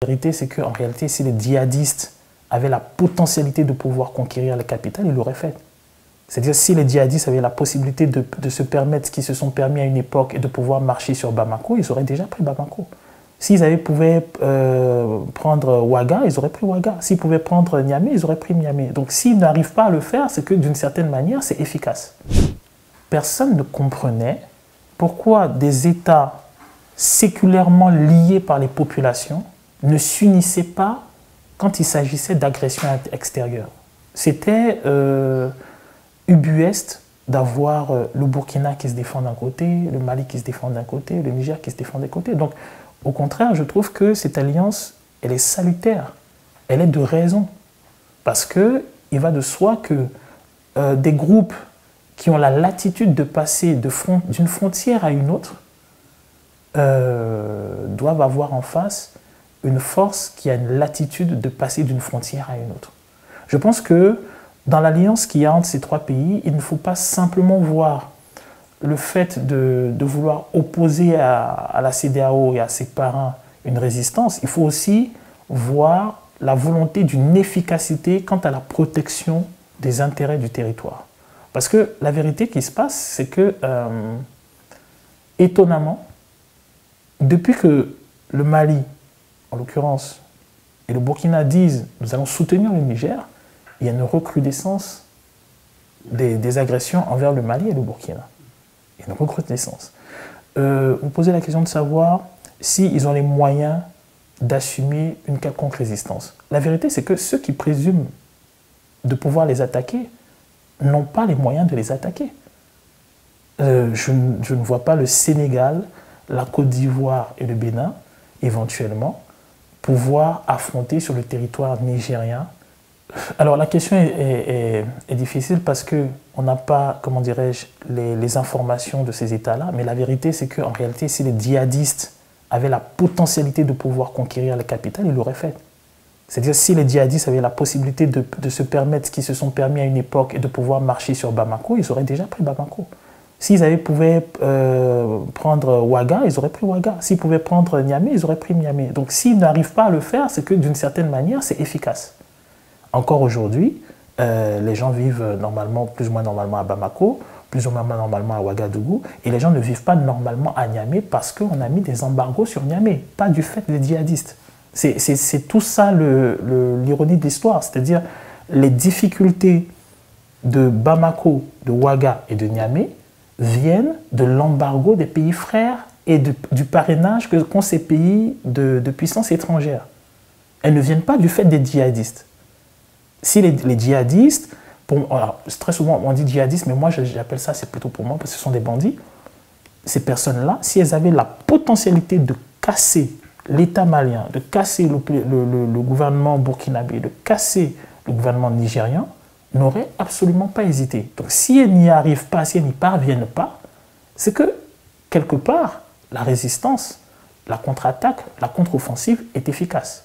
La vérité, c'est qu'en réalité, si les djihadistes avaient la potentialité de pouvoir conquérir la capitale, ils l'auraient fait. C'est-à-dire, si les djihadistes avaient la possibilité de se permettre ce qu'ils se sont permis à une époque et de pouvoir marcher sur Bamako, ils auraient déjà pris Bamako. S'ils pouvaient prendre Ouaga, ils auraient pris Ouaga. S'ils pouvaient prendre Niamey, ils auraient pris Niamey. Donc, s'ils n'arrivent pas à le faire, c'est que d'une certaine manière, c'est efficace. Personne ne comprenait pourquoi des États séculairement liés par les populations ne s'unissaient pas quand il s'agissait d'agression extérieure. C'était ubuesque d'avoir le Burkina qui se défend d'un côté, le Mali qui se défend d'un côté, le Niger qui se défend d'un côté. Donc, au contraire, je trouve que cette alliance, elle est salutaire, elle est de raison. Parce qu'il va de soi que des groupes qui ont la latitude de passer d'une frontière à une autre doivent avoir en face une force qui a une latitude de passer d'une frontière à une autre. Je pense que dans l'alliance qu'il y a entre ces trois pays, il ne faut pas simplement voir le fait de vouloir opposer à la CEDEAO et à ses parrains une résistance. Il faut aussi voir la volonté d'une efficacité quant à la protection des intérêts du territoire. Parce que la vérité qui se passe, c'est que, étonnamment, depuis que le Mali, en l'occurrence, et le Burkina disent « nous allons soutenir le Niger », il y a une recrudescence des agressions envers le Mali et le Burkina. Il y a une recrudescence. Vous posez la question de savoir s'ils ont les moyens d'assumer une quelconque résistance. La vérité, c'est que ceux qui présument de pouvoir les attaquer n'ont pas les moyens de les attaquer. Je ne vois pas le Sénégal, la Côte d'Ivoire et le Bénin, éventuellement, pouvoir affronter sur le territoire nigérien. Alors la question est difficile parce qu'on n'a pas, comment dirais-je, les informations de ces États-là, mais la vérité c'est qu'en réalité, si les djihadistes avaient la potentialité de pouvoir conquérir la capitale, ils l'auraient fait. C'est-à-dire si les djihadistes avaient la possibilité de se permettre ce qu'ils se sont permis à une époque et de pouvoir marcher sur Bamako, ils auraient déjà pris Bamako. S'ils pouvaient prendre Ouaga, ils auraient pris Ouaga. S'ils pouvaient prendre Niamey, ils auraient pris Niamey. Donc s'ils n'arrivent pas à le faire, c'est que d'une certaine manière, c'est efficace. Encore aujourd'hui, les gens vivent normalement, plus ou moins normalement à Bamako, plus ou moins normalement à Ouagadougou, et les gens ne vivent pas normalement à Niamey parce qu'on a mis des embargos sur Niamey, pas du fait des djihadistes. C'est tout ça l'ironie de l'histoire, c'est-à-dire les difficultés de Bamako, de Ouaga et de Niamey viennent de l'embargo des pays frères et du parrainage qu'ont ces pays de puissance étrangère. Elles ne viennent pas du fait des djihadistes. Si les djihadistes, alors, très souvent on dit djihadistes, mais moi j'appelle ça, c'est plutôt pour moi, parce que ce sont des bandits, ces personnes-là, si elles avaient la potentialité de casser l'État malien, de casser le gouvernement burkinabé, de casser le gouvernement nigérian, n'auraient absolument pas hésité. Donc si elles n'y arrivent pas, si elles n'y parviennent pas, c'est que, quelque part, la résistance, la contre-attaque, la contre-offensive est efficace.